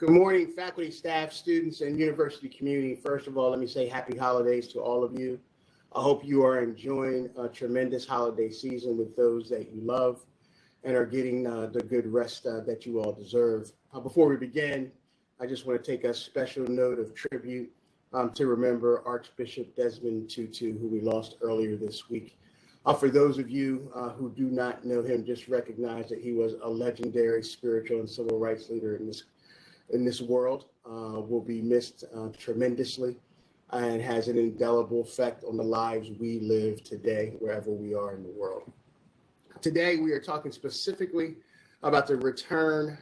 Good morning, faculty, staff, students, and university community. First of all, let me say happy holidays to all of you. I hope you are enjoying a tremendous holiday season with those that you love and are getting the good rest that you all deserve. Before we begin, I just want to take a special note of tribute to remember Archbishop Desmond Tutu, who we lost earlier this week. For those of you who do not know him, just recognize that he was a legendary spiritual and civil rights leader in this world, will be missed tremendously and has an indelible effect on the lives we live today, wherever we are in the world. Today, we are talking specifically about the return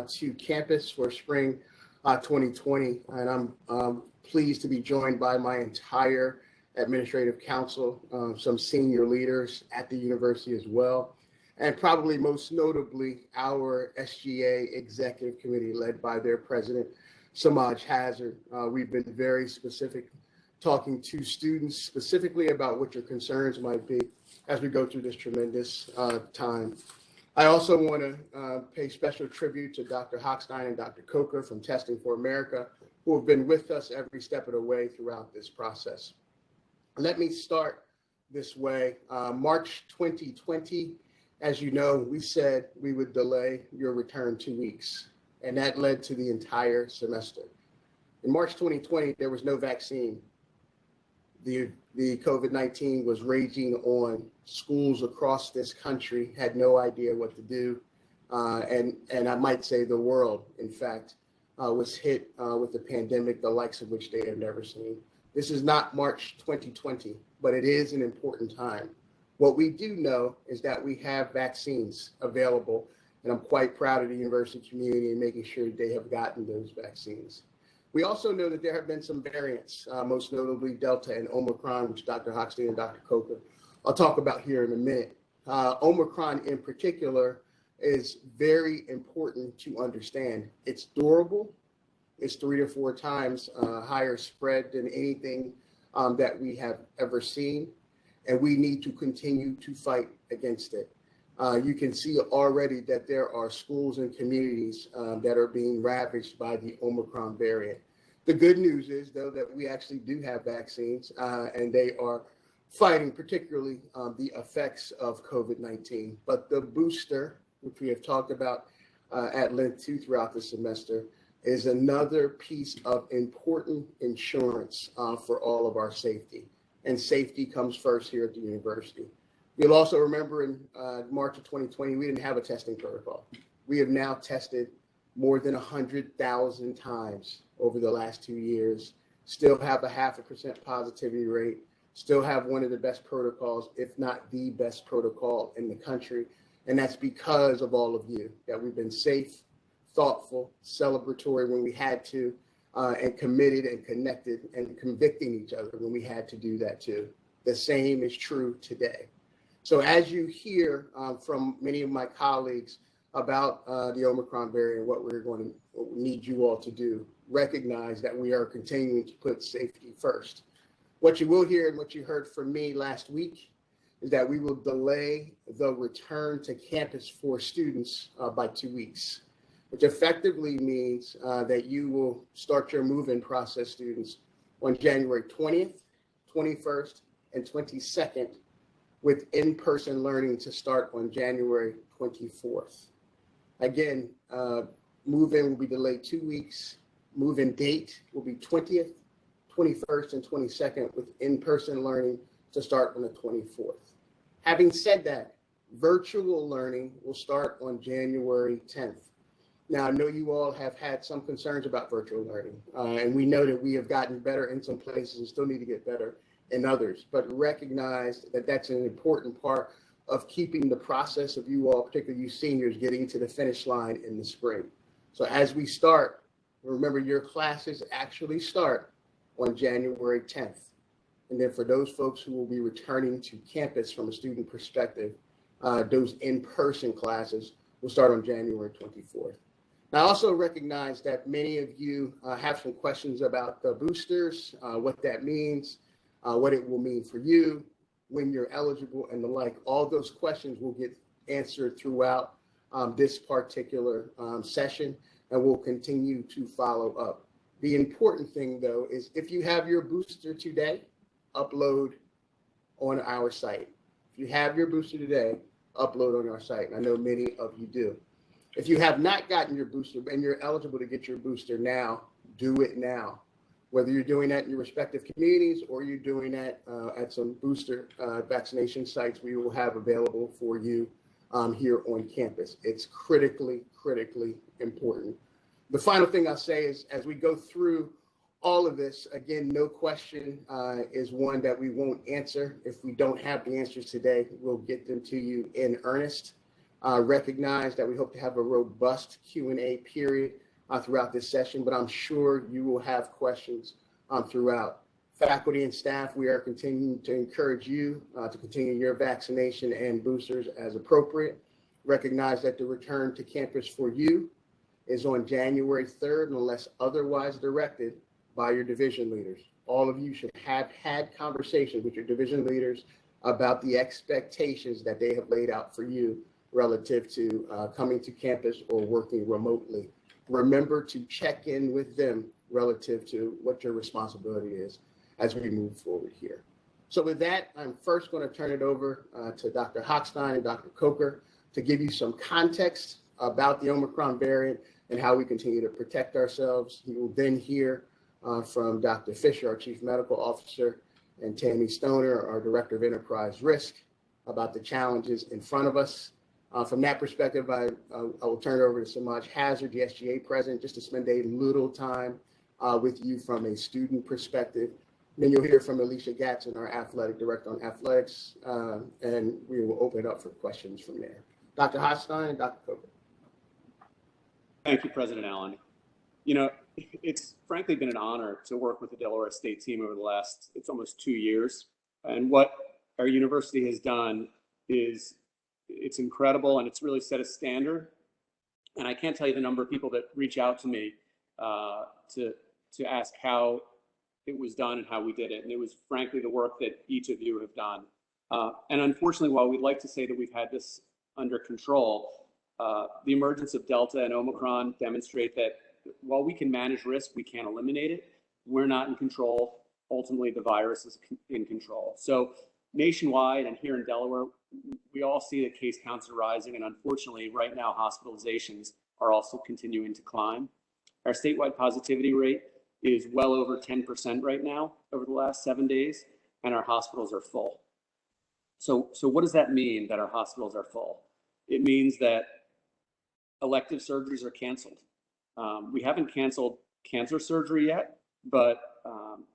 to campus for spring 2020, and I'm pleased to be joined by my entire administrative council, some senior leaders at the university as well, and probably most notably our SGA Executive Committee led by their president, Samaj Hazard. We've been very specific, talking to students specifically about what your concerns might be as we go through this tremendous time. I also want to pay special tribute to Dr. Hochstein and Dr. Coker from Testing for America, who have been with us every step of the way throughout this process. Let me start this way. March 2020, as you know, we said we would delay your return 2 weeks, and that led to the entire semester. In March 2020, there was no vaccine. The COVID-19 was raging on. Schools across this country had no idea what to do. And I might say the world, in fact, was hit with the pandemic, the likes of which they have never seen. This is not March 2020, but it is an important time. What we do know is that we have vaccines available, and I'm quite proud of the university community in making sure they have gotten those vaccines. We also know that there have been some variants, most notably Delta and Omicron, which Dr. Hochstein and Dr. Coker I'll talk about here in a minute. Omicron in particular is very important to understand. It's durable. It's 3 to 4 times higher spread than anything that we have ever seen. And we need to continue to fight against it. You can see already that there are schools and communities that are being ravaged by the Omicron variant. The good news is, though, that we actually do have vaccines and they are fighting particularly the effects of COVID-19. But the booster, which we have talked about at length too throughout the semester, is another piece of important insurance for all of our safety. And safety comes first here at the university. You'll also remember in March of 2020, we didn't have a testing protocol. We have now tested more than 100,000 times over the last 2 years, still have a 0.5% positivity rate, still have one of the best protocols, if not the best protocol in the country. And that's because of all of you, that we've been safe, thoughtful, celebratory when we had to, and committed and connected and convicting each other when we had to do that too. The same is true today. So as you hear from many of my colleagues about the Omicron variant, what we need you all to do, recognize that we are continuing to put safety first. What you will hear and what you heard from me last week is that we will delay the return to campus for students by 2 weeks, which effectively means that you will start your move-in process, students, on January 20th, 21st, and 22nd, with in-person learning to start on January 24th. Again, move-in will be delayed 2 weeks. Move-in date will be 20th, 21st, and 22nd, with in-person learning to start on the 24th. Having said that, virtual learning will start on January 10th. Now, I know you all have had some concerns about virtual learning, and we know that we have gotten better in some places and still need to get better in others, but recognize that that's an important part of keeping the process of you all, particularly you seniors, getting to the finish line in the spring. So as we start, remember your classes actually start on January 10th. And then for those folks who will be returning to campus from a student perspective, those in-person classes will start on January 24th. Now, I also recognize that many of you have some questions about the boosters, what that means, what it will mean for you, when you're eligible, and the like. All those questions will get answered throughout this particular session. and we'll continue to follow up. The important thing, though, is if you have your booster today, upload on our site. If you have your booster today, upload on our site. And I know many of you do. If you have not gotten your booster and you're eligible to get your booster now, do it now. Whether you're doing that in your respective communities or you're doing that at some booster vaccination sites we will have available for you here on campus. It's critically, critically important. The final thing I'll say is as we go through all of this, again, no question is one that we won't answer. If we don't have the answers today, we'll get them to you in earnest. Recognize that we hope to have a robust Q&A period throughout this session, but I'm sure you will have questions throughout. Faculty and staff, we are continuing to encourage you to continue your vaccination and boosters as appropriate. Recognize that the return to campus for you is on January 3rd, unless otherwise directed by your division leaders. All of you should have had conversations with your division leaders about the expectations that they have laid out for you relative to coming to campus or working remotely. Remember to check in with them relative to what your responsibility is as we move forward here. So with that, I'm first going to turn it over to Dr. Hochstein and Dr. Coker to give you some context about the Omicron variant and how we continue to protect ourselves. You will then hear from Dr. Fisher, our Chief Medical Officer, and Tammy Stoner, our Director of Enterprise Risk, about the challenges in front of us. From that perspective, I will turn it over to Samaj Hazard, the SGA president, just to spend a little time with you from a student perspective. Then you'll hear from Alicia Gatson, our athletic director on athletics, and we will open it up for questions from there. Dr. Hochstein and Dr. Coker. Thank you, President Allen. You know, it's frankly been an honor to work with the Delaware State team over the last, it's almost 2 years. And what our university has done is it's incredible, and it's really set a standard. And I can't tell you the number of people that reach out to me to ask how it was done and how we did it. And it was frankly the work that each of you have done. And unfortunately, while we'd like to say that we've had this under control, the emergence of Delta and Omicron demonstrate that while we can manage risk, we can't eliminate it. We're not in control. Ultimately, the virus is in control. So nationwide and here in Delaware, we all see that case counts are rising. And unfortunately, right now, hospitalizations are also continuing to climb. Our statewide positivity rate is well over 10% right now over the last 7 days, and our hospitals are full. So what does that mean that our hospitals are full? It means that elective surgeries are canceled. We haven't canceled cancer surgery yet, but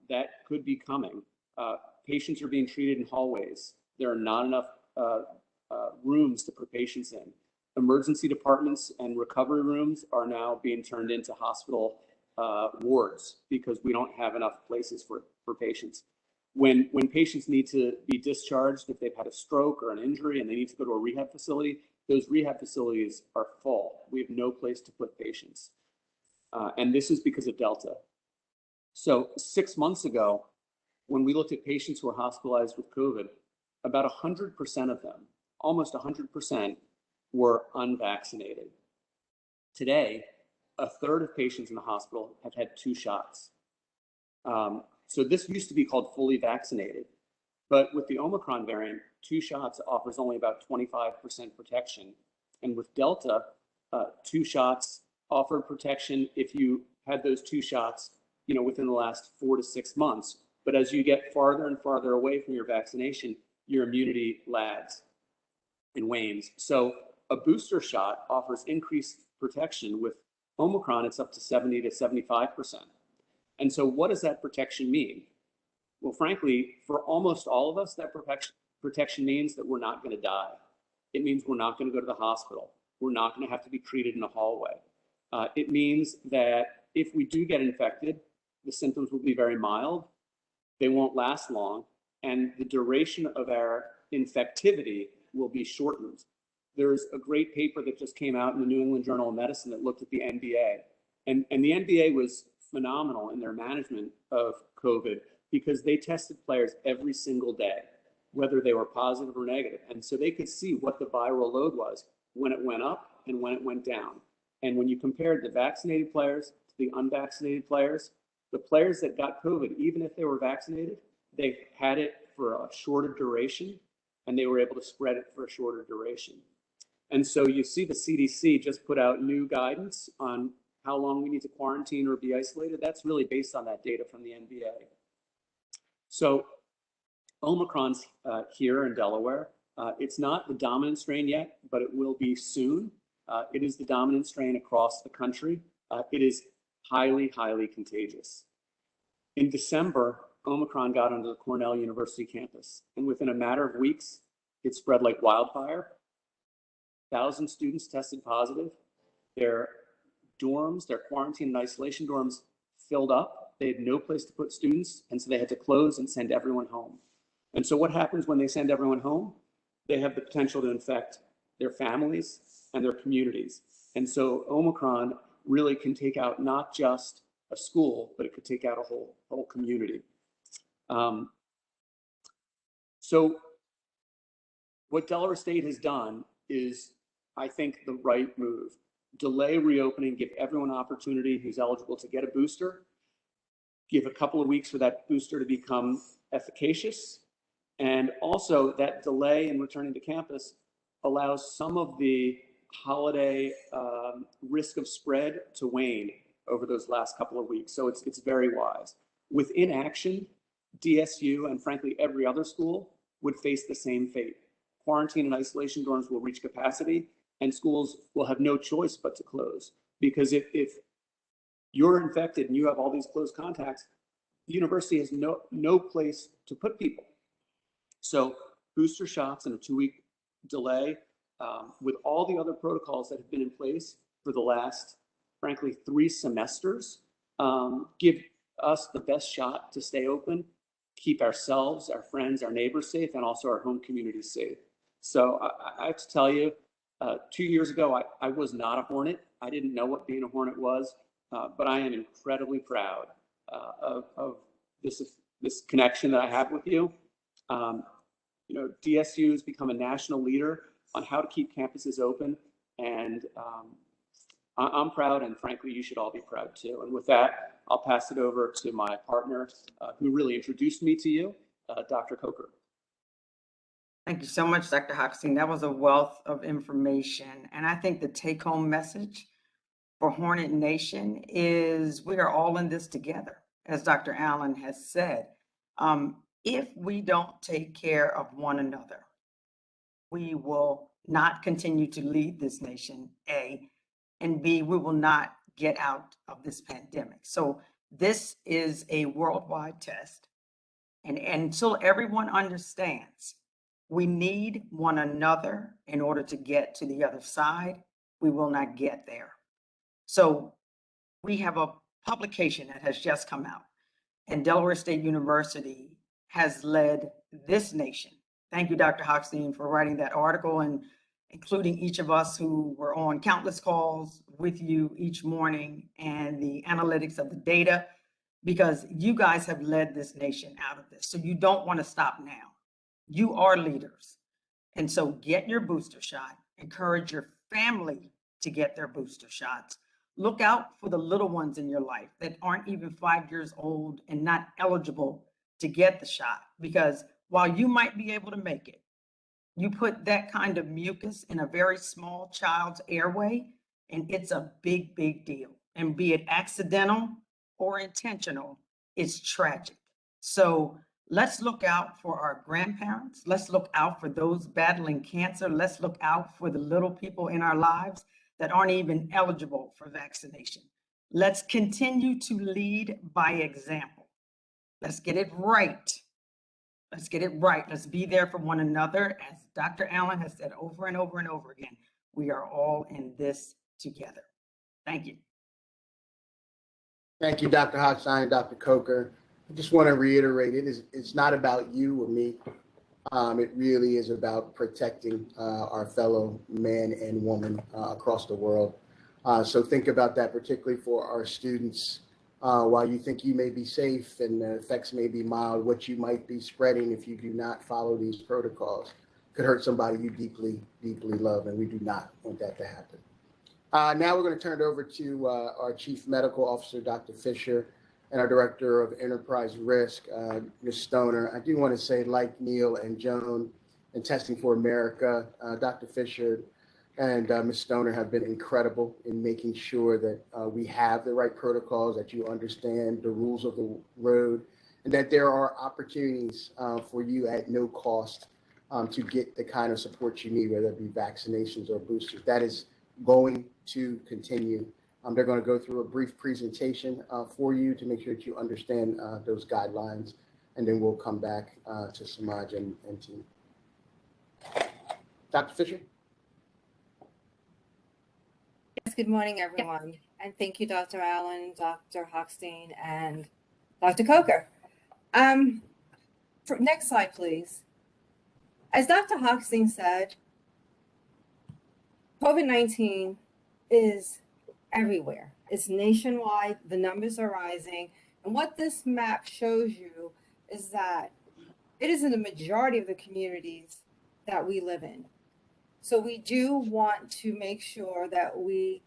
that could be coming. Patients are being treated in hallways. There are not enough rooms to put patients in. Emergency departments and recovery rooms are now being turned into hospital wards because we don't have enough places for patients. When patients need to be discharged, if they've had a stroke or an injury and they need to go to a rehab facility, those rehab facilities are full. We have no place to put patients. And this is because of Delta. So 6 months ago, when we looked at patients who were hospitalized with COVID, about 100% of them, almost 100%, were unvaccinated. Today, a third of patients in the hospital have had 2 shots. So this used to be called fully vaccinated, but with the Omicron variant, 2 shots offers only about 25% protection. And with Delta, 2 shots offered protection if you had those 2 shots, within the last 4 to 6 months. But as you get farther and farther away from your vaccination, your immunity lags and wanes. So a booster shot offers increased protection. With Omicron, it's up to 70 to 75%. And so what does that protection mean? Well, frankly, for almost all of us, that protection means that we're not going to die. It means we're not going to go to the hospital. We're not going to have to be treated in a hallway. It means that if we do get infected, the symptoms will be very mild. They won't last long, and the duration of our infectivity will be shortened. There's a great paper that just came out in the New England Journal of Medicine that looked at the NBA. And the NBA was phenomenal in their management of COVID because they tested players every single day, whether they were positive or negative. And so they could see what the viral load was when it went up and when it went down. And when you compared the vaccinated players to the unvaccinated players, the players that got COVID, even if they were vaccinated, they had it for a shorter duration and they were able to spread it for a shorter duration. And so you see the CDC just put out new guidance on how long we need to quarantine or be isolated. That's really based on that data from the NBA. So Omicron's here in Delaware. It's not the dominant strain yet, but it will be soon. It is the dominant strain across the country. It is highly, highly contagious. In December, Omicron got onto the Cornell University campus, and within a matter of weeks, it spread like wildfire. 1,000 students tested positive. Their dorms, their quarantine and isolation dorms filled up. They had no place to put students, and so they had to close and send everyone home. And so what happens when they send everyone home? They have the potential to infect their families and their communities. And so Omicron really can take out not just a school, but it could take out a whole community. So what Delaware State has done is, I think, the right move. Delay reopening, give everyone an opportunity who's eligible to get a booster, give a couple of weeks for that booster to become efficacious, and also that delay in returning to campus allows some of the holiday risk of spread to wane over those last couple of weeks. So it's very wise. With inaction, DSU and frankly every other school would face the same fate. Quarantine and isolation dorms will reach capacity and schools will have no choice but to close. Because if you're infected and you have all these close contacts, the university has no place to put people. So booster shots and a 2-week delay with all the other protocols that have been in place for the last, frankly, 3 semesters, give us the best shot to stay open, keep ourselves, our friends, our neighbors safe, and also our home communities safe. So I have to tell you, 2 years ago, I was not a Hornet. I didn't know what being a Hornet was, but I am incredibly proud of this connection that I have with you. DSU has become a national leader on how to keep campuses open, and I'm proud, and frankly, you should all be proud too. And with that, I'll pass it over to my partner who really introduced me to you, Dr. Coker. Thank you so much, Dr. Hochstein. That was a wealth of information. And I think the take-home message for Hornet Nation is we are all in this together, as Dr. Allen has said. If we don't take care of one another, we will not continue to lead this nation, A, and B, we will not get out of this pandemic. So this is a worldwide test. And until everyone understands we need one another in order to get to the other side, we will not get there. So we have a publication that has just come out, and Delaware State University has led this nation. Thank you, Dr. Hochstein, for writing that article and including each of us who were on countless calls with you each morning and the analytics of the data, because you guys have led this nation out of this. So you don't want to stop now. You are leaders. And so get your booster shot, encourage your family to get their booster shots. Look out for the little ones in your life that aren't even 5 years old and not eligible to get the shot, because while you might be able to make it, you put that kind of mucus in a very small child's airway, and it's a big, big deal. And be it accidental or intentional, it's tragic. So let's look out for our grandparents. Let's look out for those battling cancer. Let's look out for the little people in our lives that aren't even eligible for vaccination. Let's continue to lead by example. Let's get it right. Let's get it right. Let's be there for one another. As Dr. Allen has said over and over and over again, we are all in this together. Thank you. Thank you, Dr. Hochstein, Dr. Coker. I just want to reiterate, it's not about you or me. It really is about protecting our fellow man and woman across the world. So think about that, particularly for our students. While you think you may be safe and the effects may be mild, what you might be spreading if you do not follow these protocols could hurt somebody you deeply, deeply love, and we do not want that to happen. Now we're going to turn it over to our Chief Medical Officer, Dr. Fisher, and our Director of Enterprise Risk, Ms. Stoner. I do want to say, like Neil and Joan and Testing for America, Dr. Fisher and Ms. Stoner have been incredible in making sure that we have the right protocols, that you understand the rules of the road, and that there are opportunities for you at no cost to get the kind of support you need, whether it be vaccinations or boosters. That is going to continue. They're going to go through a brief presentation for you to make sure that you understand those guidelines, and then we'll come back to Samaj and team. Dr. Fisher? Yes, good morning, everyone. And thank you, Dr. Allen, Dr. Hochstein, and Dr. Coker. Next slide, please. As Dr. Hochstein said, COVID-19 is everywhere. It's nationwide. The numbers are rising. And what this map shows you is that it is in the majority of the communities that we live in. So we do want to make sure that we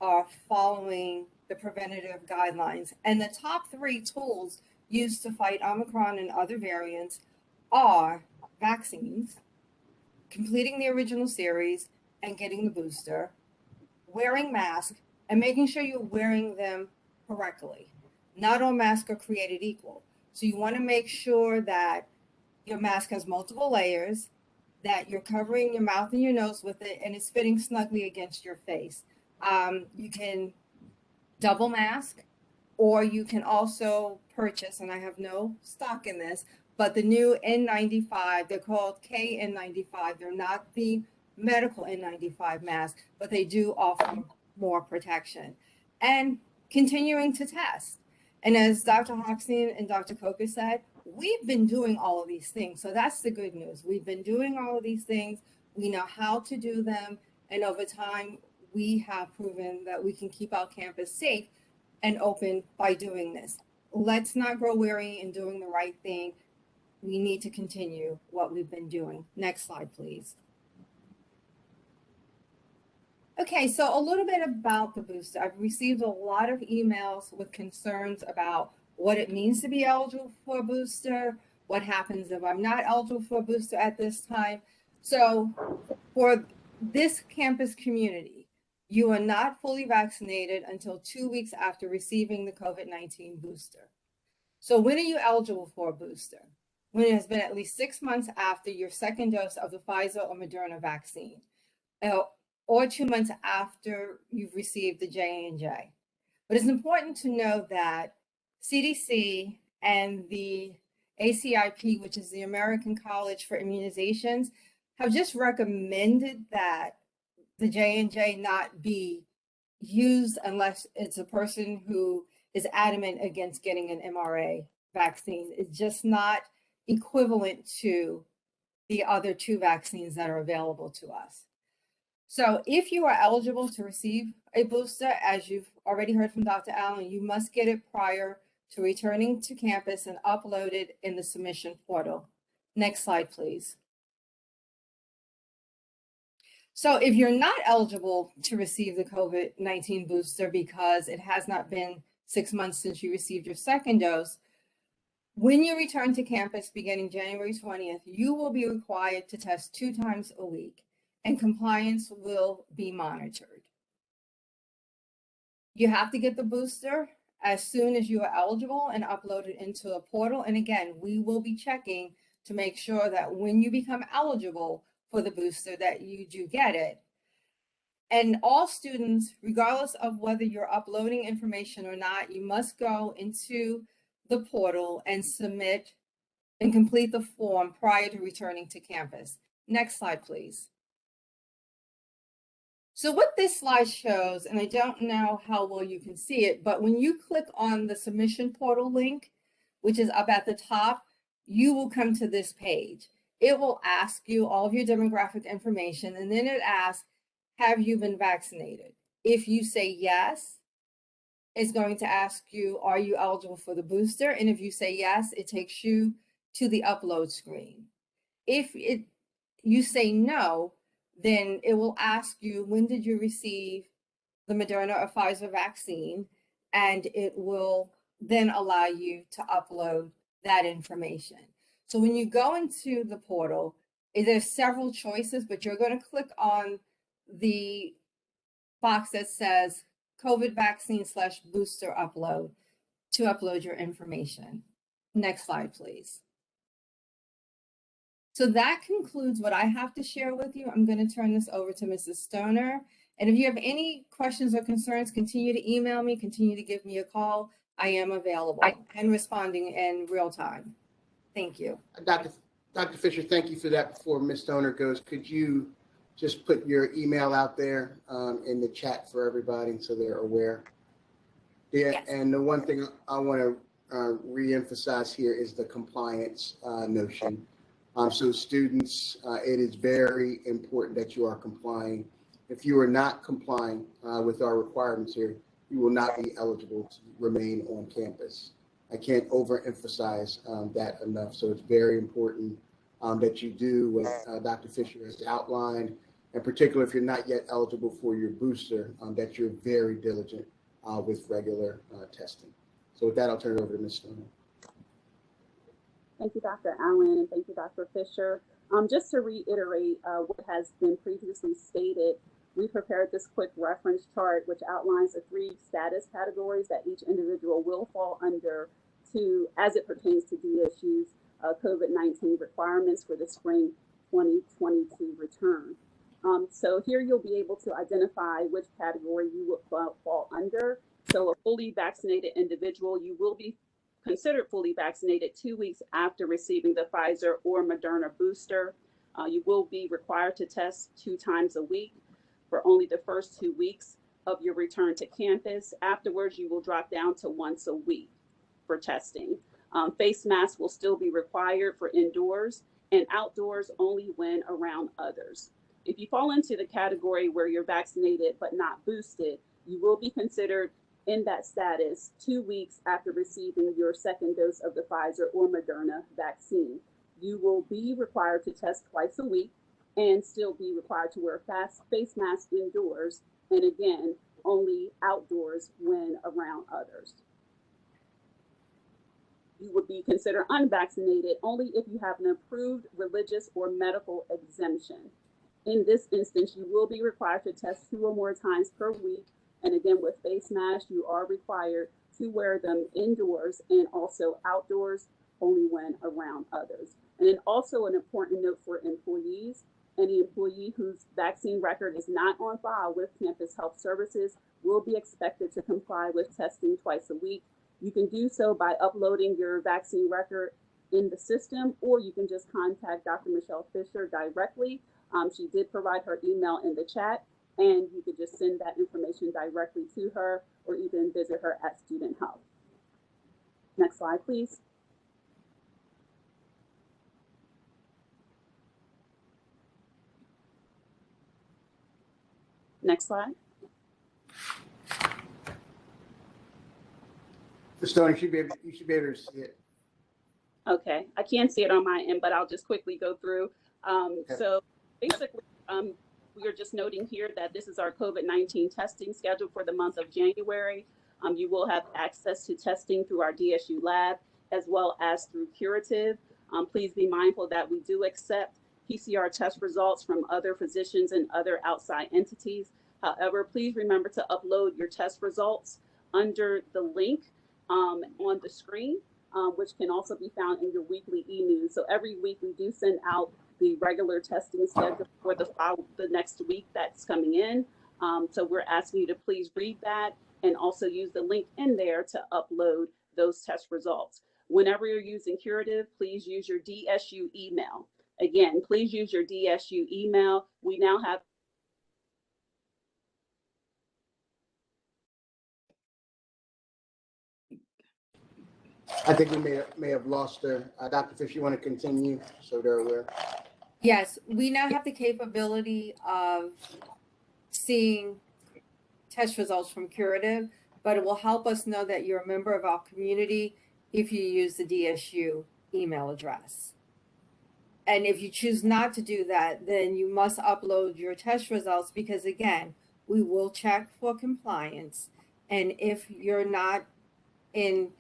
are following the preventative guidelines. And the top 3 tools used to fight Omicron and other variants are vaccines, completing the original series and getting the booster, wearing masks, and making sure you're wearing them correctly. Not all masks are created equal. So you want to make sure that your mask has multiple layers, that you're covering your mouth and your nose with it, and it's fitting snugly against your face. You can double mask, or you can also purchase, and I have no stock in this, but the new N95, they're called KN95. They're not the medical N95 mask, but they do offer more protection. And continuing to test. And as Dr. Hochstein and Dr. Coker said, we've been doing all of these things. So that's the good news. We've been doing all of these things. We know how to do them. And over time, we have proven that we can keep our campus safe and open by doing this. Let's not grow weary in doing the right thing. We need to continue what we've been doing. Next slide, please. Okay, so a little bit about the booster. I've received a lot of emails with concerns about what it means to be eligible for a booster, what happens if I'm not eligible for a booster at this time. So for this campus community, you are not fully vaccinated until 2 weeks after receiving the COVID-19 booster. So when are you eligible for a booster? When it has been at least 6 months after your second dose of the Pfizer or Moderna vaccine, or 2 months after you've received the J&J. But it's important to know that CDC and the ACIP, which is the American College for Immunizations, have just recommended that the J&J not be used unless it's a person who is adamant against getting an mRNA vaccine. It's just not equivalent to the other 2 vaccines that are available to us. So if you are eligible to receive a booster, as you've already heard from Dr. Allen, you must get it prior to returning to campus and upload it in the submission portal. Next slide, please. So if you're not eligible to receive the COVID-19 booster because it has not been 6 months since you received your second dose, when you return to campus beginning January 20th, you will be required to test 2 times a week, and compliance will be monitored. You have to get the booster as soon as you are eligible and upload it into a portal. And again, we will be checking to make sure that when you become eligible for the booster, that you do get it. And all students, regardless of whether you're uploading information or not, you must go into the portal and submit and complete the form prior to returning to campus. Next slide, please. So what this slide shows, and I don't know how well you can see it, but when you click on the submission portal link, which is up at the top, you will come to this page. It will ask you all of your demographic information, and then it asks, have you been vaccinated? If you say yes, it's going to ask you, are you eligible for the booster? And if you say yes, it takes you to the upload screen. If you say no, then it will ask you, when did you receive the Moderna or Pfizer vaccine, and it will then allow you to upload that information. So when you go into the portal, there's several choices, but you're going to click on the box that says COVID vaccine/booster upload to upload your information. Next slide, please. So that concludes what I have to share with you. I'm going to turn this over to Mrs. Stoner. And if you have any questions or concerns, continue to email me, continue to give me a call. I am available and responding in real time. Thank you. Dr. Fisher, thank you for that. Before Ms. Stoner goes, could you just put your email out there in the chat for everybody so they're aware? Yeah, yes. And the one thing I want to reemphasize here is the compliance notion. So students, it is very important that you are complying. If you are not complying with our requirements here, you will not be eligible to remain on campus. I can't overemphasize that enough. So it's very important that you do what Dr. Fisher has outlined, in particular if you're not yet eligible for your booster, that you're very diligent with regular testing. So with that, I'll turn it over to Ms. Stoner. Thank you, Dr. Allen, and thank you, Dr. Fisher. Just to reiterate what has been previously stated, we prepared this quick reference chart, which outlines the 3 status categories that each individual will fall under as it pertains to DSU's COVID-19 requirements for the spring 2022 return. So here you'll be able to identify which category you will fall under. So a fully vaccinated individual, you will be considered fully vaccinated 2 weeks after receiving the Pfizer or Moderna booster. You will be required to test 2 times a week for only the first 2 weeks of your return to campus. Afterwards, you will drop down to once a week for testing. Face masks will still be required for indoors and outdoors only when around others. If you fall into the category where you're vaccinated but not boosted, you will be considered in that status 2 weeks after receiving your second dose of the Pfizer or Moderna vaccine. You will be required to test twice a week and still be required to wear face masks indoors, and again, only outdoors when around others. You would be considered unvaccinated only if you have an approved religious or medical exemption. In this instance, you will be required to test 2 or more times per week. And again, with face masks, you are required to wear them indoors and also outdoors only when around others. And then also an important note for employees, any employee whose vaccine record is not on file with Campus Health Services will be expected to comply with testing twice a week. You can do so by uploading your vaccine record in the system, or you can just contact Dr. Michelle Fisher directly. She did provide her email in the chat, and you could just send that information directly to her or even visit her at Student Health. Next slide, please. Next slide. Ms. Stoner, you should be able to see it. Okay, I can't see it on my end, but I'll just quickly go through. Okay. So basically, we are just noting here that this is our COVID-19 testing schedule for the month of January. You will have access to testing through our DSU lab as well as through Curative. Please be mindful that we do accept PCR test results from other physicians and other outside entities. However, please remember to upload your test results under the link on the screen, which can also be found in your weekly e-news. So every week we do send out the regular testing schedule for the next week that's coming in. So we're asking you to please read that and also use the link in there to upload those test results. Whenever you're using Curative, please use your DSU email. Again, please use your DSU email. We now have I think we may have lost her. Dr. Fisher, you want to continue so they're aware? Yes, we now have the capability of seeing test results from Curative, but it will help us know that you're a member of our community if you use the DSU email address. And if you choose not to do that, then you must upload your test results because, again, We will check for compliance. And if you're not in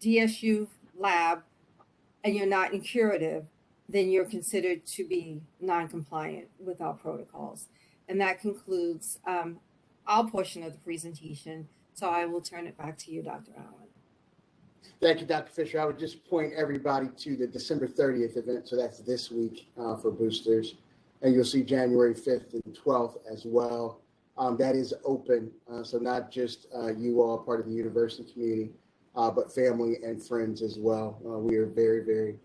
DSU lab and you're not in curative, then you're considered to be non-compliant with our protocols. And that concludes our portion of the presentation. So I will turn it back to you, Dr. Allen. Thank you, Dr. Fisher. I would just point everybody to the December 30th event. So that's this week for boosters. And you'll see January 5th and 12th as well. That is open. So not just you all part of the university community, but family and friends as well. We are very, very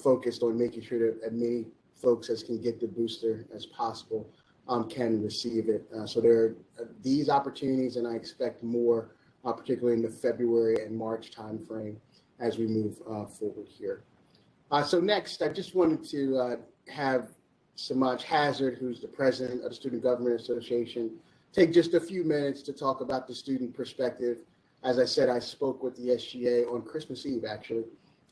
focused on making sure that as many folks as can get the booster as possible can receive it. So there are these opportunities, and I expect more, particularly in the February and March timeframe as we move forward here. So next, I just wanted to have Samaj Hazard, who's the president of the Student Government Association, take just a few minutes to talk about the student perspective. As I said, I spoke with the SGA on Christmas Eve, actually,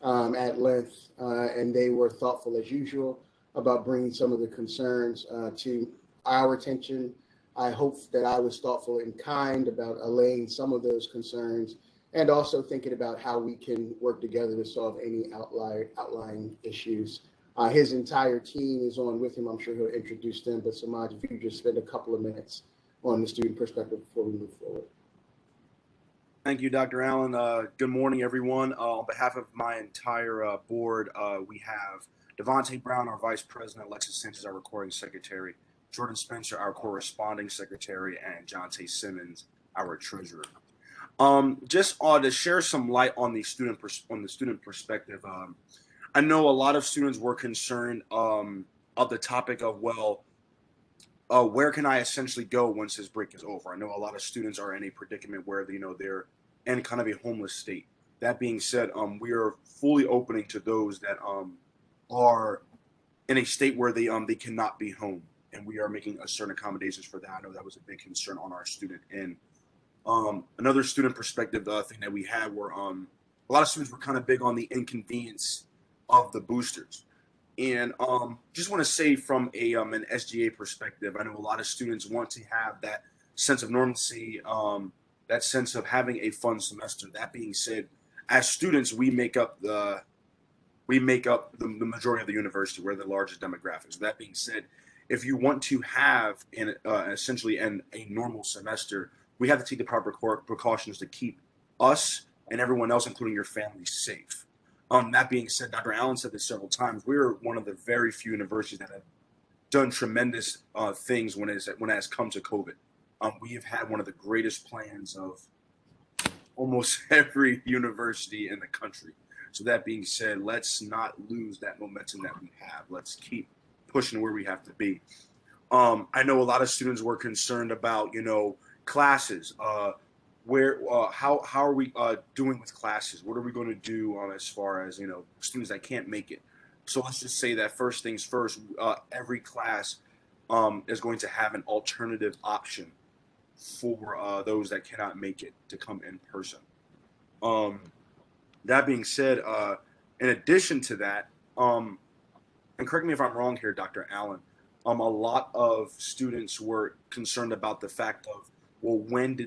at length, and they were thoughtful as usual about bringing some of the concerns to our attention. I hope that I was thoughtful and kind about allaying some of those concerns, and also thinking about how we can work together to solve any outlying issues. His entire team is on with him. I'm sure he'll introduce them, but Samaj, if you could just spend a couple of minutes on the student perspective before we move forward. Thank you, Dr. Allen. Good morning, everyone. On behalf of my entire board, we have Devontae Brown, our vice president, Alexis Sanchez, our recording secretary, Jordan Spencer, our corresponding secretary, and Jonte Simmons, our treasurer. Just to share some light on the student perspective. I know a lot of students were concerned of the topic of, well, where can I essentially go once this break is over? I know a lot of students are in a predicament where they're in kind of a homeless state. That being said, we are fully opening to those that are in a state where they cannot be home, and we are making certain accommodations for that. I know that was a big concern on our student end. Another student perspective thing that we had were a lot of students were kind of big on the inconvenience of the boosters. And just want to say from an SGA perspective, I know a lot of students want to have that sense of normalcy, that sense of having a fun semester. That being said, as students, we make up the majority of the university. We're the largest demographics. That being said, if you want to have essentially a normal semester, we have to take the proper precautions to keep us and everyone else, including your family, safe. That being said, Dr. Allen said this several times. We're one of the very few universities that have done tremendous things when it has come to COVID. We have had one of the greatest plans of almost every university in the country. So that being said, let's not lose that momentum that we have. Let's keep pushing where we have to be. I know a lot of students were concerned about, classes. How are we doing with classes? What are we going to do as far as students that can't make it? So let's just say that first things first, every class is going to have an alternative option for those that cannot make it to come in person. That being said, in addition to that, and correct me if I'm wrong here, Dr. Allen, a lot of students were concerned about the fact of, well, when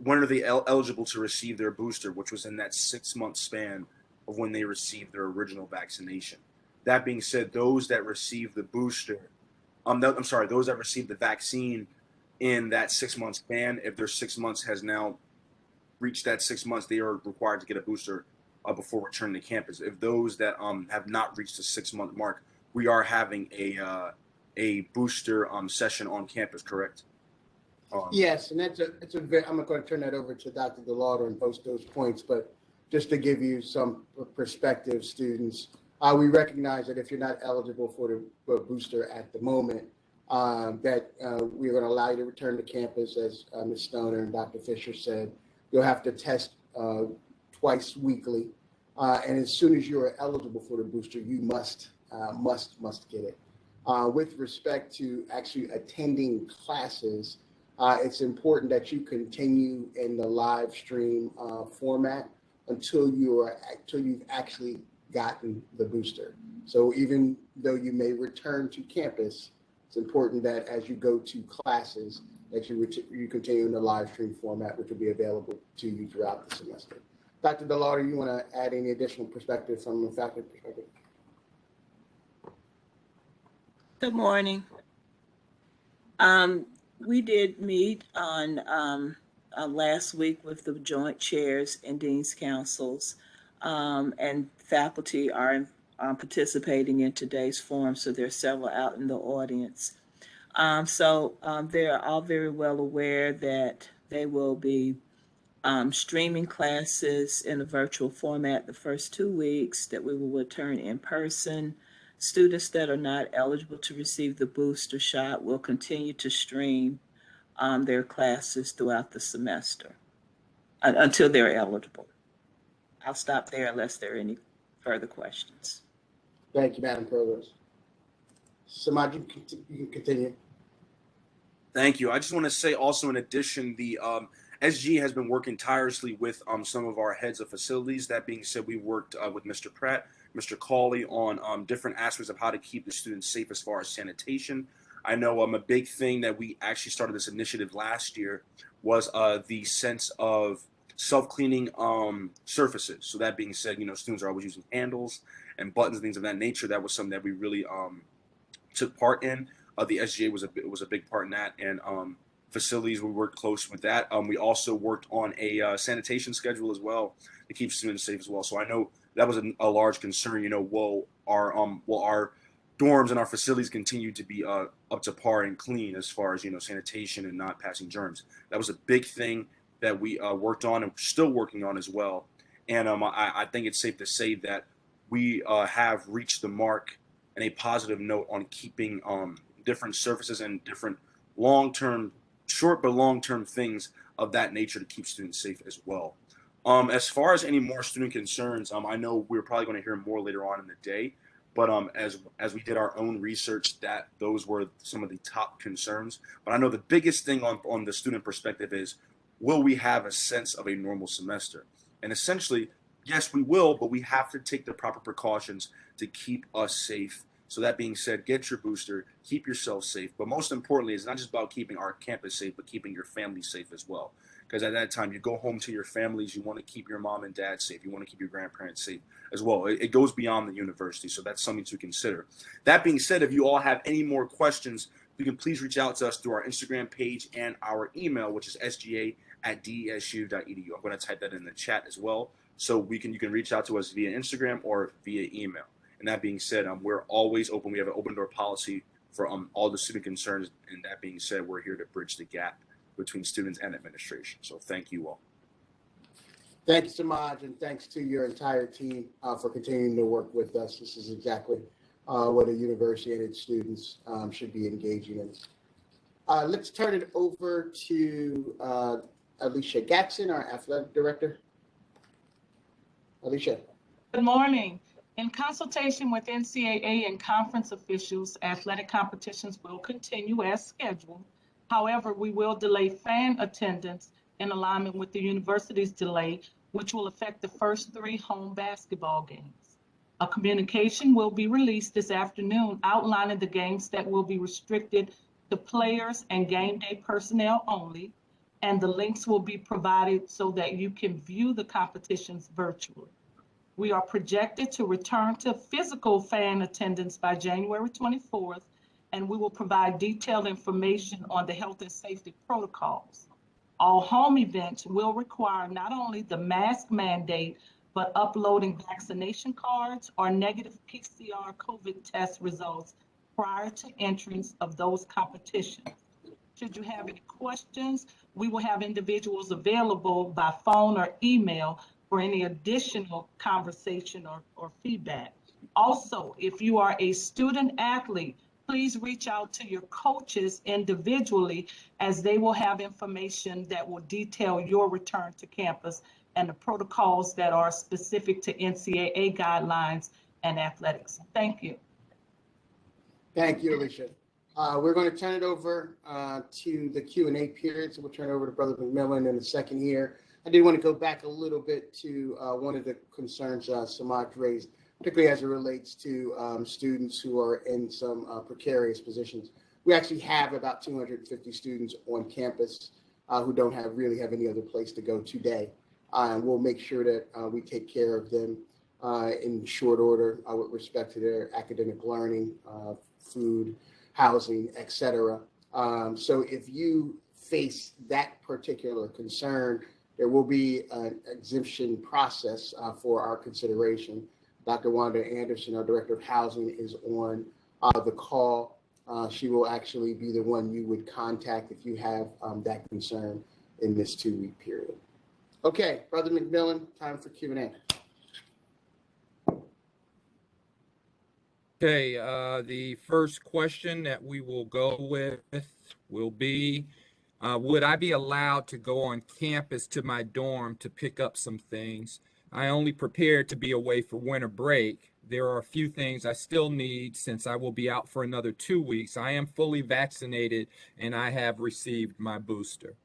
are they eligible to receive their booster, which was in that 6-month span of when they received their original vaccination. That being said, those that received the booster, those that received the vaccine in that 6-month span, if their 6 months has now reached that 6 months, they are required to get a booster before returning to campus. If those that have not reached the 6-month mark, we are having a booster session on campus, correct? Yes, and I'm not going to turn that over to Dr. DeLauder and post those points, but just to give you some perspective, students, we recognize that if you're not eligible for the booster at the moment, that we're going to allow you to return to campus, as Ms. Stoner and Dr. Fisher said. You'll have to test twice weekly, and as soon as you are eligible for the booster, you must get it. With respect to actually attending classes, it's important that you continue in the live stream format until you've actually gotten the booster. So even though you may return to campus, it's important that as you go to classes, that you continue in the live stream format, which will be available to you throughout the semester. Dr. DeLauder, you want to add any additional perspective from the faculty perspective? Good morning. We did meet on last week with the joint chairs and dean's councils, and faculty are participating in today's forum, so there's several out in the audience. They're all very well aware that they will be streaming classes in a virtual format the first 2 weeks, that we will return in person. Students that are not eligible to receive the booster shot will continue to stream their classes throughout the semester until they're eligible. I'll stop there unless there are any further questions. Thank you, Madam Provost. Samaj, you can continue. Thank you. I just want to say also, in addition, the SG has been working tirelessly with some of our heads of facilities. That being said, we worked with Mr. Pratt, Mr. Cawley on different aspects of how to keep the students safe as far as sanitation. I know a big thing that we actually started this initiative last year was the sense of self-cleaning surfaces. So that being said, students are always using handles and buttons and things of that nature. That was something that we really took part in. The SGA was a big part in that, and facilities, we worked close with that. We also worked on a sanitation schedule as well to keep students safe as well. So I know that was a large concern. Will our dorms and our facilities continue to be up to par and clean as far as sanitation and not passing germs? That was a big thing that we worked on and still working on as well. And I think it's safe to say that we have reached the mark and a positive note on keeping different surfaces and different short but long-term things of that nature to keep students safe as well. As far as any more student concerns, I know we're probably going to hear more later on in the day, but as we did our own research, that those were some of the top concerns. But I know the biggest thing on the student perspective is, will we have a sense of a normal semester? And essentially, yes, we will, but we have to take the proper precautions to keep us safe. So that being said, get your booster, keep yourself safe. But most importantly, it's not just about keeping our campus safe, but keeping your family safe as well. Because at that time, you go home to your families, you want to keep your mom and dad safe. You want to keep your grandparents safe as well. It goes beyond the university, so that's something to consider. That being said, if you all have any more questions, you can please reach out to us through our Instagram page and our email, which is sga@desu.edu. I'm going to type that in the chat as well, so you can reach out to us via Instagram or via email. And that being said, we're always open. We have an open door policy for all the student concerns. And that being said, we're here to bridge the gap between students and administration. So thank you all. Thank you, Samaj, and thanks to your entire team for continuing to work with us. This is exactly what a university and its students should be engaging in. Let's turn it over to Alicia Gatson, our athletic director. Alicia. Good morning. In consultation with NCAA and conference officials, athletic competitions will continue as scheduled. However, we will delay fan attendance in alignment with the university's delay, which will affect the first 3 home basketball games. A communication will be released this afternoon outlining the games that will be restricted to players and game day personnel only, and the links will be provided so that you can view the competitions virtually. We are projected to return to physical fan attendance by January 24th, and we will provide detailed information on the health and safety protocols. All home events will require not only the mask mandate, but uploading vaccination cards or negative PCR COVID test results prior to entrance of those competitions. Should you have any questions, we will have individuals available by phone or email for any additional conversation or feedback. Also, if you are a student athlete, please reach out to your coaches individually, as they will have information that will detail your return to campus and the protocols that are specific to NCAA guidelines and athletics. Thank you. Thank you, Alicia. We're going to turn it over to the Q&A period. So we'll turn it over to Brother McMillan in a second here. I did want to go back a little bit to one of the concerns Samaj raised, particularly as it relates to students who are in some precarious positions. we actually have about 250 students on campus who don't really have any other place to go today. And we'll make sure that we take care of them in short order with respect to their academic learning, food, housing, etc. So if you face that particular concern, there will be an exemption process for our consideration. Dr. Wanda Anderson, our Director of Housing, is on the call. She will actually be the one you would contact if you have that concern in this 2-week period. Okay, Brother McMillan, time for Q&A. Okay, the first question that we will go with will be, would I be allowed to go on campus to my dorm to pick up some things? I only prepared to be away for winter break. There are a few things I still need since I will be out for another 2 weeks. I am fully vaccinated and I have received my booster.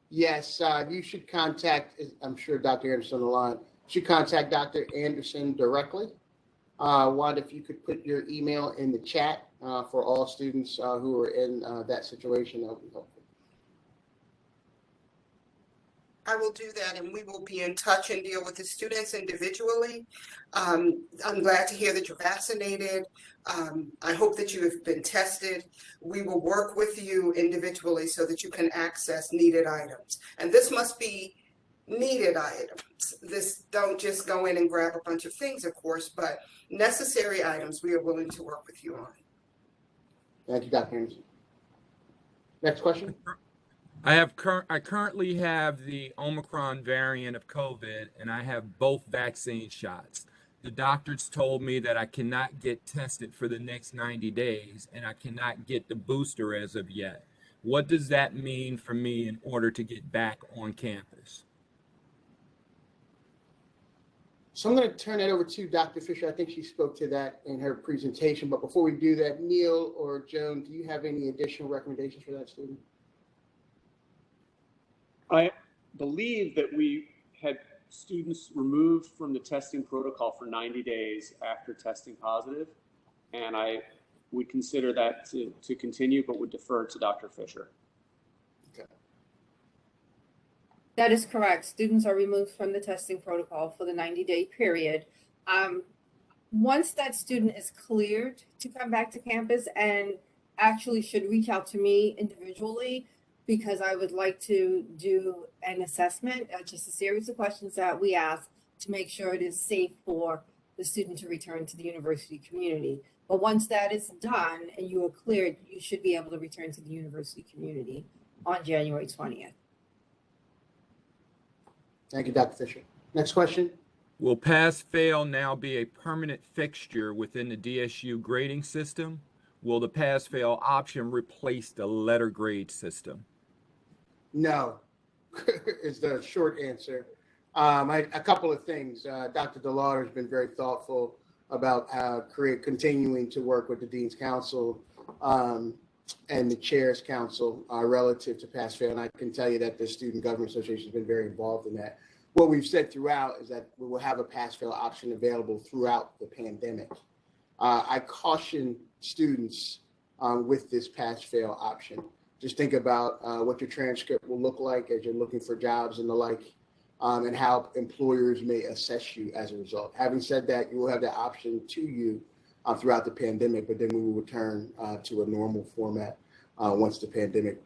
Yes, you should contact, I'm sure Dr. Anderson on the line, should contact Dr. Anderson directly. Wanda, if you could put your email in the chat for all students who are in that situation, that would be helpful. I will do that, and we will be in touch and deal with the students individually. I'm glad to hear that you're vaccinated. I hope that you have been tested. We will work with you individually so that you can access needed items. And this must be needed items. This don't just go in and grab a bunch of things, of course, but necessary items we are willing to work with you on. Thank you, Dr. Anderson. Next question. I currently have the Omicron variant of COVID, and I have both vaccine shots. The doctors told me that I cannot get tested for the next 90 days, and I cannot get the booster as of yet. What does that mean for me in order to get back on campus? So I'm going to turn it over to Dr. Fisher. I think she spoke to that in her presentation. But before we do that, Neil or Joan, do you have any additional recommendations for that student? I believe that we had students removed from the testing protocol for 90 days after testing positive, and I would consider that to continue, but would defer to Dr. Fisher. Okay. That is correct. Students are removed from the testing protocol for the 90-day period. Once that student is cleared to come back to campus, and actually should reach out to me individually, because I would like to do an assessment, just a series of questions that we ask to make sure it is safe for the student to return to the university community. But once that is done and you are cleared, you should be able to return to the university community on January 20th. Thank you, Dr. Fisher. Next question. Will pass-fail now be a permanent fixture within the DSU grading system? Will the pass-fail option replace the letter grade system? No, is the short answer. A couple of things. Dr. DeLauder has been very thoughtful about continuing to work with the Dean's Council and the Chair's Council relative to pass-fail. And I can tell you that the Student Government Association has been very involved in that. What we've said throughout is that we will have a pass-fail option available throughout the pandemic. I caution students with this pass-fail option. Just think about what your transcript will look like as you're looking for jobs and the like, and how employers may assess you as a result. Having said that, you will have that option to you throughout the pandemic, but then we will return to a normal format once the pandemic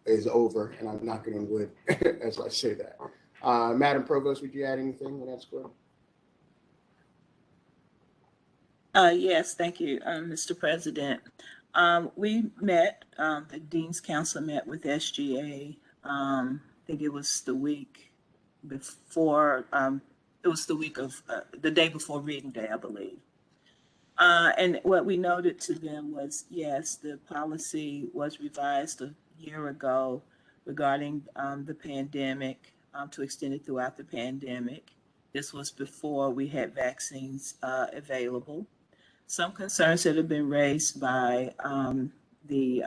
is over, and I'm knocking on wood as I say that. Madam Provost, would you add anything on that score? Yes, thank you, Mr. President. We met, the Dean's Council met with SGA. I think it was the week before, it was the week of, the day before Reading Day, I believe. And what we noted to them was, yes, the policy was revised a year ago regarding the pandemic, to extend it throughout the pandemic. This was before we had vaccines available. Some concerns that have been raised by the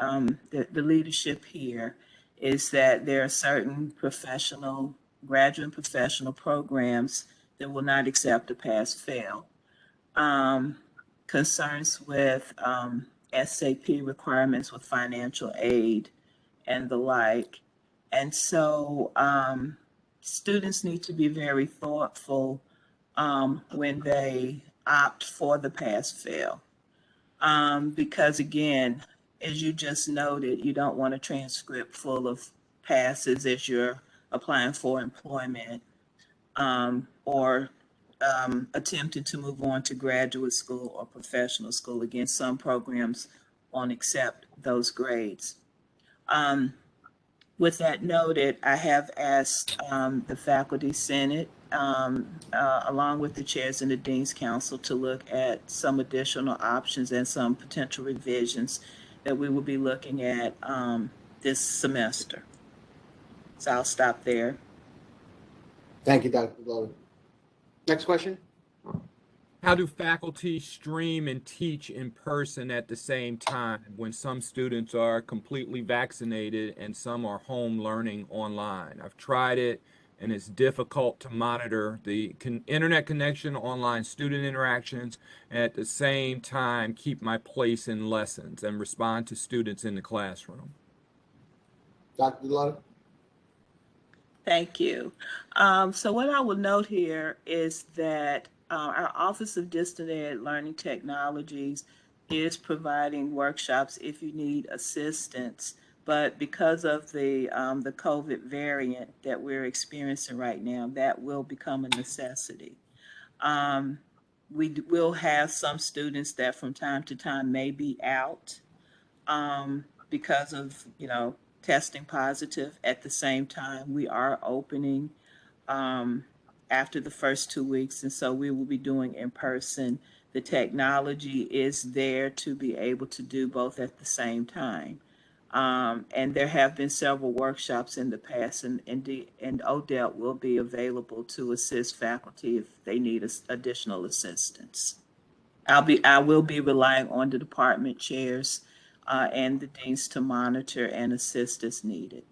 leadership here is that there are certain professional, graduate and professional programs that will not accept a pass-fail. Concerns with SAP requirements with financial aid and the like. And so students need to be very thoughtful when they opt for the pass-fail. Because again, as you just noted, you don't want a transcript full of passes as you're applying for employment or attempting to move on to graduate school or professional school. Again, some programs won't accept those grades. With that noted, I have asked the Faculty Senate, along with the chairs and the Dean's Council, to look at some additional options and some potential revisions that we will be looking at this semester. So I'll stop there. Thank you, Dr. Glover. Next question. How do faculty stream and teach in person at the same time when some students are completely vaccinated and some are home learning online? I've tried it and it's difficult to monitor the internet connection, online student interactions, and at the same time keep my place in lessons and respond to students in the classroom. Dr. Glover? Thank you. So what I will note here is that our Office of Distance Learning Technologies is providing workshops if you need assistance, but because of the COVID variant that we're experiencing right now, that will become a necessity. We will have some students that from time to time may be out because of, testing positive. At the same time, we are opening after the first 2 weeks, and so we will be doing in person. The technology is there to be able to do both at the same time. And there have been several workshops in the past, and ODELT will be available to assist faculty if they need additional assistance. I will be relying on the department chairs and the deans to monitor and assist as needed.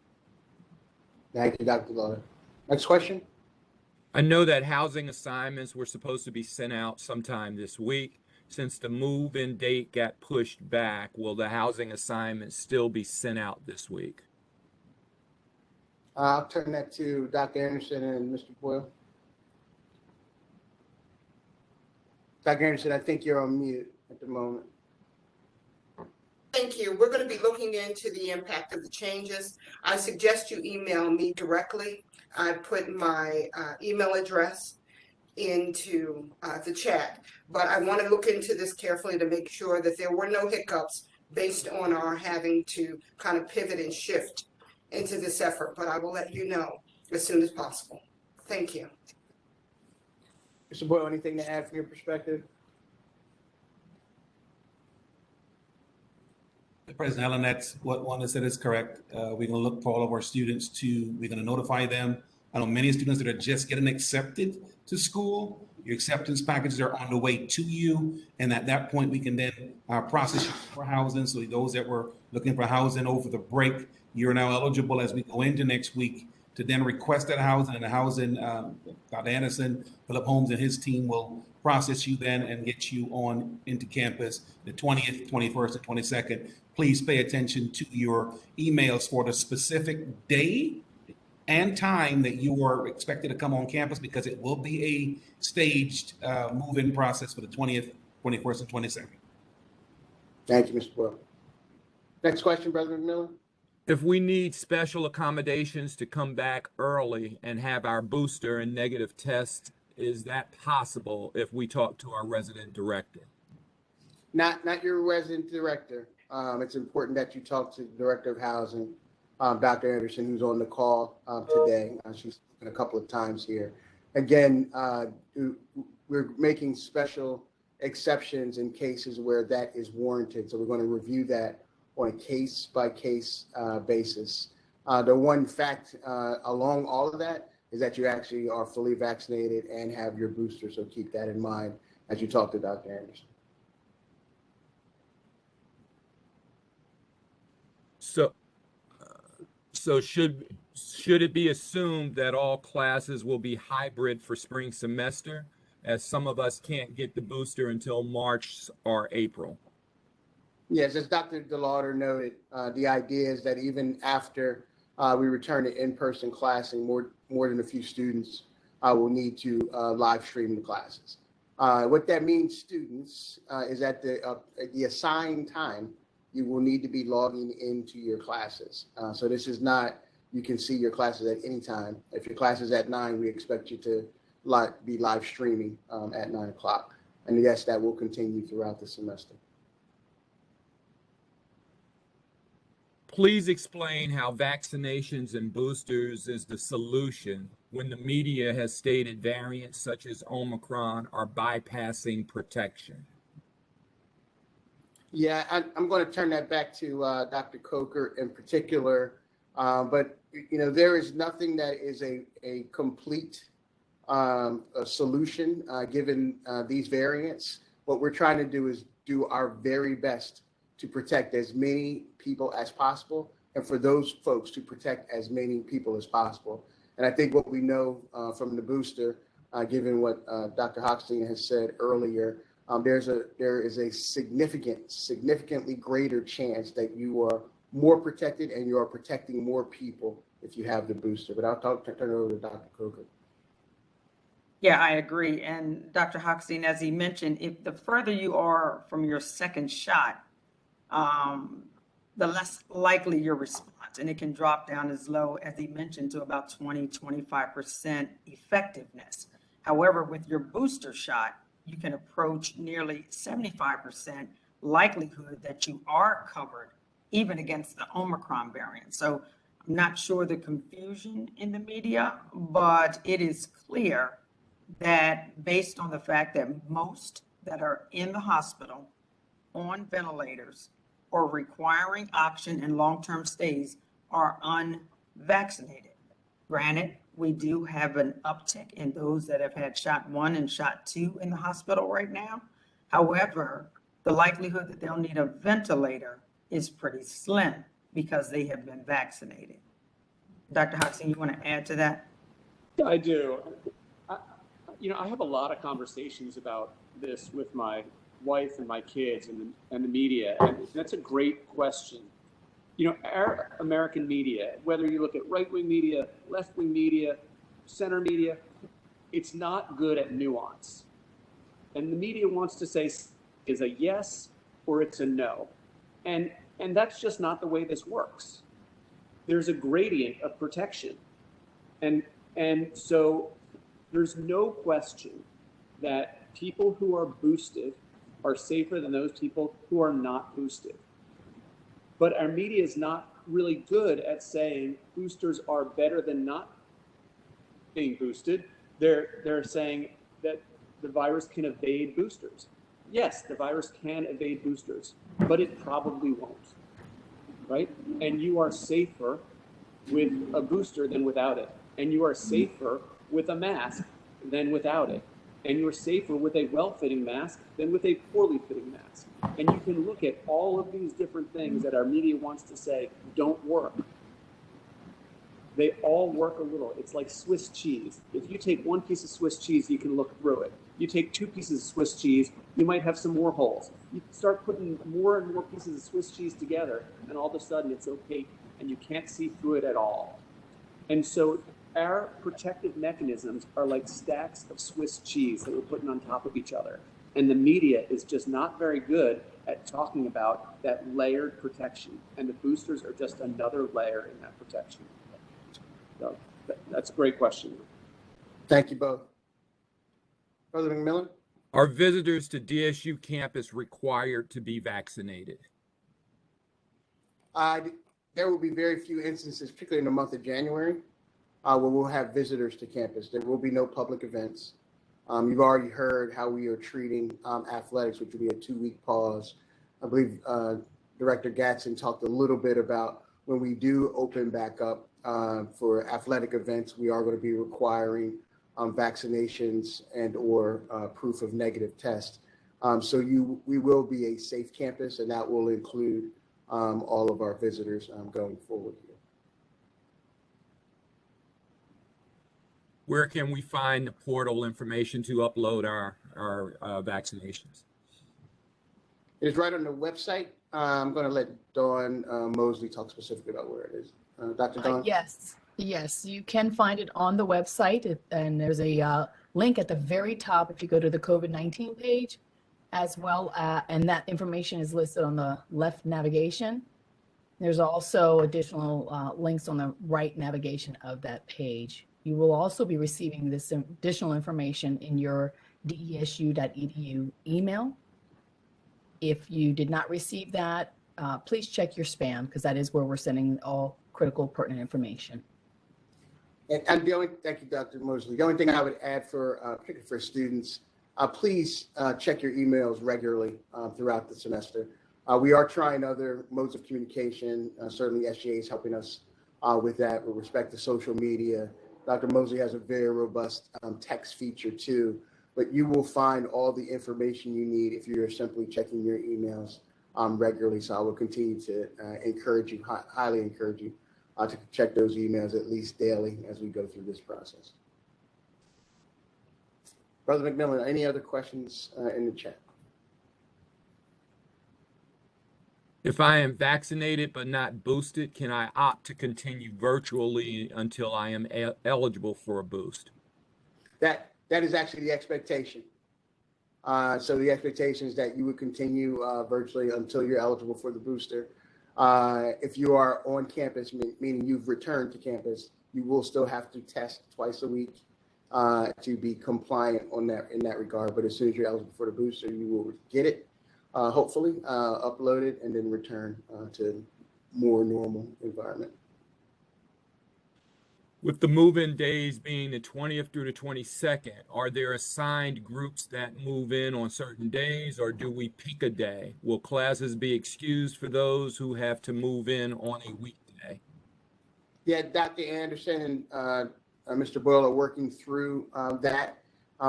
Thank you, Dr. Glover. Next question. I know that housing assignments were supposed to be sent out sometime this week. Since the move-in date got pushed back, will the housing assignments still be sent out this week? I'll turn that to Dr. Anderson and Mr. Boyle. Dr. Anderson, I think you're on mute at the moment. Thank you. We're going to be looking into the impact of the changes. I suggest you email me directly. I put my email address into the chat, but I want to look into this carefully to make sure that there were no hiccups based on our having to kind of pivot and shift into this effort, but I will let you know as soon as possible. Thank you. Mr. Boyle, anything to add from your perspective? President Allen, that's what Wanda said is correct. We're going to look for all of our students we're going to notify them. I know many students that are just getting accepted to school. Your acceptance packages are on the way to you. And at that point, we can then process you for housing. So those that were looking for housing over the break, you're now eligible as we go into next week to then request that housing, and the housing, Dr. Anderson, Philip Holmes and his team will process you then and get you on into campus the 20th, 21st, and 22nd. Please pay attention to your emails for the specific day and time that you are expected to come on campus, because it will be a staged move-in process for the 20th, 21st, and 22nd. Thank you, Mr. Boyle. Next question, President Miller. If we need special accommodations to come back early and have our booster and negative test, is that possible if we talk to our resident director? Not your resident director. It's important that you talk to the director of housing, Dr. Anderson, who's on the call today. She's spoken a couple of times here. Again, we're making special exceptions in cases where that is warranted. So we're going to review that on a case-by-case basis. The one fact along all of that is that you actually are fully vaccinated and have your booster. So keep that in mind as you talk to Dr. Anderson. So should it be assumed that all classes will be hybrid for spring semester, as some of us can't get the booster until March or April? Yes, as Dr. DeLauder noted, the idea is that even after we return to in-person classing, more than a few students will need to live stream the classes. What that means, students, is at the assigned time, you will need to be logging into your classes. So this is not, you can see your classes at any time. If your class is at 9, we expect you to be live streaming at 9 o'clock. And yes, that will continue throughout the semester. Please explain how vaccinations and boosters is the solution when the media has stated variants such as Omicron are bypassing protection. Yeah, I'm going to turn that back to Dr. Coker in particular, but there is nothing that is a complete a solution given these variants. What we're trying to do is do our very best to protect as many people as possible, and for those folks to protect as many people as possible. And I think what we know from the booster, given what Dr. Hochstein has said earlier, there is a significantly greater chance that you are more protected and you are protecting more people if you have the booster. But I'll turn it over to Dr. Coker. Yeah, I agree. And Dr. Hochstein, as he mentioned, if the further you are from your second shot, the less likely your response, and it can drop down as low as he mentioned to about 20-25% effectiveness. However, with your booster shot, you can approach nearly 75% likelihood that you are covered, even against the Omicron variant. So I'm not sure the confusion in the media, but it is clear that based on the fact that most that are in the hospital on ventilators or requiring oxygen and long-term stays are unvaccinated. Granted, we do have an uptick in those that have had shot 1 and shot 2 in the hospital right now. However, the likelihood that they'll need a ventilator is pretty slim because they have been vaccinated. Dr. Hochstein, you want to add to that? I do. I have a lot of conversations about this with my wife and my kids and the media, and that's a great question. Our American media, whether you look at right-wing media, left-wing media, center media, it's not good at nuance. And the media wants to say is a yes or it's a no. And that's just not the way this works. There's a gradient of protection. And so there's no question that people who are boosted are safer than those people who are not boosted. But our media is not really good at saying boosters are better than not being boosted. They're saying that the virus can evade boosters. Yes, the virus can evade boosters, but it probably won't, right? And you are safer with a booster than without it. And you are safer with a mask than without it. And you're safer with a well-fitting mask than with a poorly fitting mask. And you can look at all of these different things that our media wants to say don't work. They all work a little. It's like Swiss cheese. If you take one piece of Swiss cheese, you can look through it. You take 2 pieces of Swiss cheese, you might have some more holes. You start putting more and more pieces of Swiss cheese together, and all of a sudden it's opaque, and you can't see through it at all. And so our protective mechanisms are like stacks of Swiss cheese that we're putting on top of each other. And the media is just not very good at talking about that layered protection. And the boosters are just another layer in that protection. So that's a great question. Thank you both. Brother McMillan? Are visitors to DSU campus required to be vaccinated? There will be very few instances, particularly in the month of January, where we'll have visitors to campus. There will be no public events. You've already heard how we are treating athletics, which will be a 2-week pause. I believe Director Gatson talked a little bit about when we do open back up for athletic events, we are going to be requiring vaccinations and or proof of negative test. So we will be a safe campus, and that will include all of our visitors going forward here. Where can we find the portal information to upload our vaccinations? It is right on the website. I'm going to let Dawn Mosley talk specifically about where it is. Dr. Dawn? Yes, you can find it on the website, and there's a link at the very top if you go to the COVID-19 page, as well, and that information is listed on the left navigation. There's also additional links on the right navigation of that page. You will also be receiving this additional information in your desu.edu email. If you did not receive that, please check your spam, because that is where we're sending all critical pertinent information. And the only, thank you, Dr. Mosley. The only thing I would add for, particularly for students, please check your emails regularly throughout the semester. We are trying other modes of communication. Certainly SGA is helping us with that with respect to social media. Dr. Mosley has a very robust text feature too, but you will find all the information you need if you're simply checking your emails regularly. So I will continue to encourage you, highly encourage you to check those emails at least daily as we go through this process. Brother McMillan, any other questions in the chat? If I am vaccinated but not boosted, can I opt to continue virtually until I am eligible for a boost? That is actually the expectation. So the expectation is that you would continue virtually until you're eligible for the booster. If you are on campus, meaning you've returned to campus, you will still have to test twice a week to be compliant on that in that regard. But as soon as you're eligible for the booster, you will get it, hopefully upload it, and then return to more normal environment. With the move-in days being the 20th through the 22nd, are there assigned groups that move in on certain days, or do we pick a day? Will classes be excused for those who have to move in on a weekday? Yeah, Dr. Anderson and Mr. Boyle are working through that.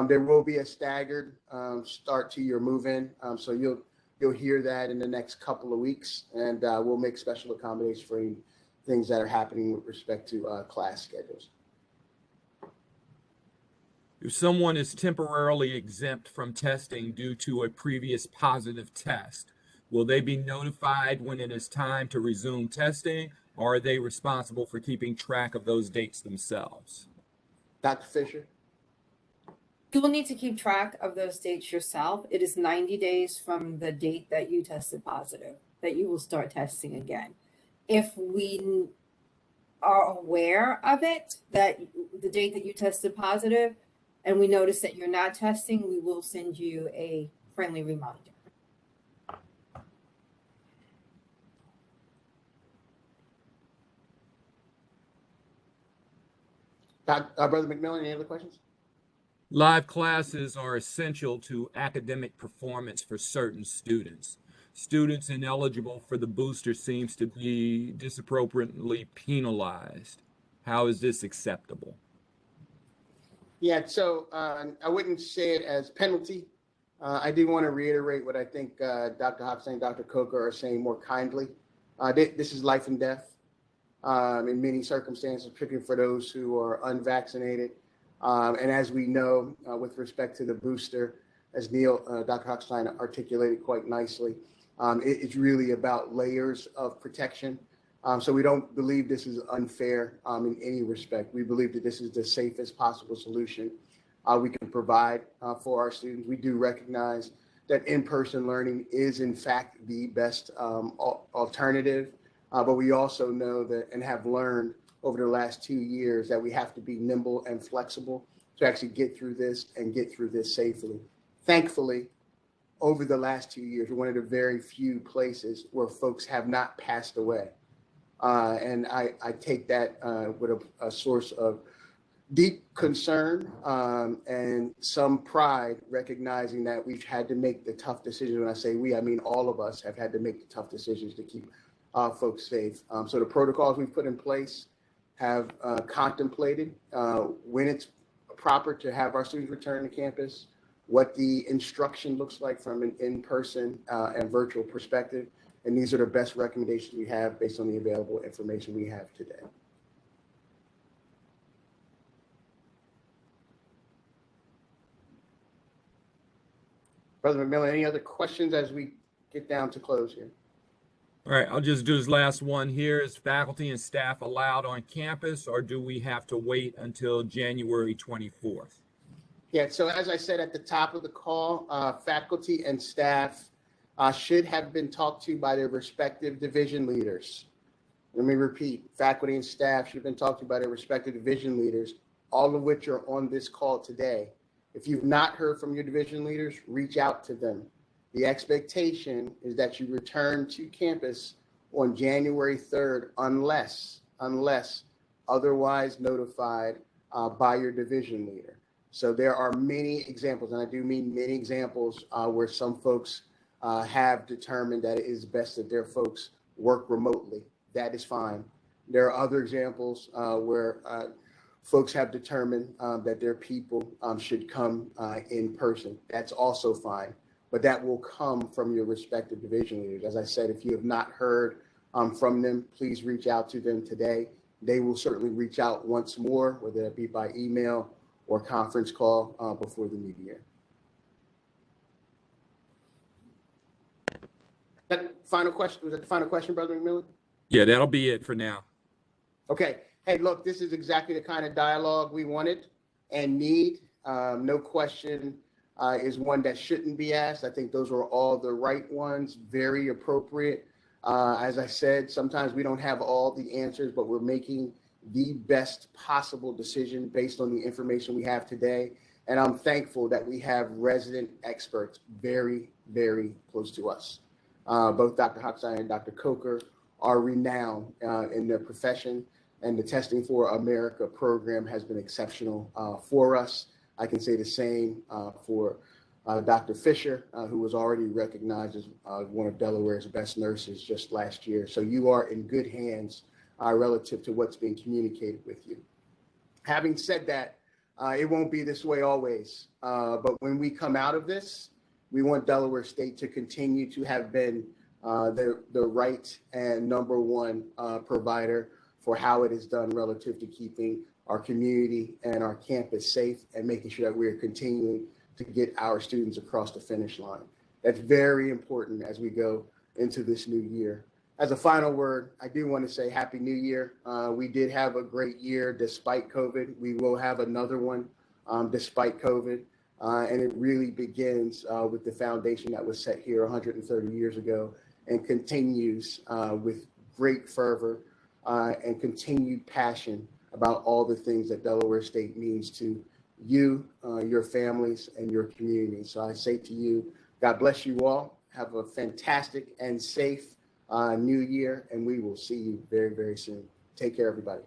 There will be a staggered start to your move-in, so you'll hear that in the next couple of weeks, and we'll make special accommodations for any things that are happening with respect to class schedules. If someone is temporarily exempt from testing due to a previous positive test, will they be notified when it is time to resume testing, or are they responsible for keeping track of those dates themselves? Dr. Fisher? You will need to keep track of those dates yourself. It is 90 days from the date that you tested positive that you will start testing again. If we are aware of it, that the date that you tested positive, and we notice that you're not testing, we will send you a friendly reminder. Brother McMillan, any other questions? Live classes are essential to academic performance for certain students. Students ineligible for the booster seems to be disproportionately penalized. How is this acceptable? Yeah, so I wouldn't say it as penalty. I do want to reiterate what I think Dr. Hoxsey and Dr. Coker are saying more kindly. This is life and death in many circumstances, particularly for those who are unvaccinated. And as we know, with respect to the booster, as Dr. Hochstein articulated quite nicely, it's really about layers of protection. So we don't believe this is unfair in any respect. We believe that this is the safest possible solution we can provide for our students. We do recognize that in-person learning is in fact the best alternative, but we also know that and have learned over the last 2 years that we have to be nimble and flexible to actually get through this and get through this safely. Thankfully, over the last 2 years, we're one of the very few places where folks have not passed away. And I take that with a source of deep concern and some pride, recognizing that we've had to make the tough decisions. When I say we, I mean all of us have had to make the tough decisions to keep folks safe. So the protocols we've put in place have contemplated when it's proper to have our students return to campus, what the instruction looks like from an in-person and virtual perspective. And these are the best recommendations we have based on the available information we have today. Brother McMillan, any other questions as we get down to close here? All right, I'll just do this last one here. Is faculty and staff allowed on campus, or do we have to wait until January 24th? Yeah, so as I said at the top of the call, faculty and staff should have been talked to by their respective division leaders. Let me repeat, faculty and staff should have been talked to by their respective division leaders, all of which are on this call today. If you've not heard from your division leaders, reach out to them. The expectation is that you return to campus on January 3rd, unless otherwise notified by your division leader. So there are many examples, and I do mean many examples, where some folks have determined that it is best that their folks work remotely. That is fine. There are other examples where folks have determined that their people should come in person. That's also fine, but that will come from your respective division leaders. As I said, if you have not heard from them, please reach out to them today. They will certainly reach out once more, whether it be by email or conference call before the new year. That final question, was that the final question, Brother McMillan? Yeah, that'll be it for now. Okay. Hey, look, this is exactly the kind of dialogue we wanted and need. No question is one that shouldn't be asked. I think those were all the right ones, very appropriate. As I said, sometimes we don't have all the answers, but we're making the best possible decision based on the information we have today. And I'm thankful that we have resident experts very, very close to us. Both Dr. Hochstein and Dr. Coker are renowned in their profession, and the Testing for America program has been exceptional for us. I can say the same for Dr. Fisher, who was already recognized as one of Delaware's best nurses just last year. So you are in good hands relative to what's being communicated with you. Having said that, it won't be this way always. But when we come out of this, we want Delaware State to continue to have been the right and number one provider for how it is done relative to keeping our community and our campus safe and making sure that we are continuing to get our students across the finish line. That's very important as we go into this new year. As a final word, I do want to say Happy New Year. We did have a great year despite COVID. We will have another one despite COVID. And it really begins with the foundation that was set here 130 years ago and continues with great fervor and continued passion about all the things that Delaware State means to you, your families, and your community. So I say to you, God bless you all. Have a fantastic and safe new year, and we will see you very, very soon. Take care, everybody.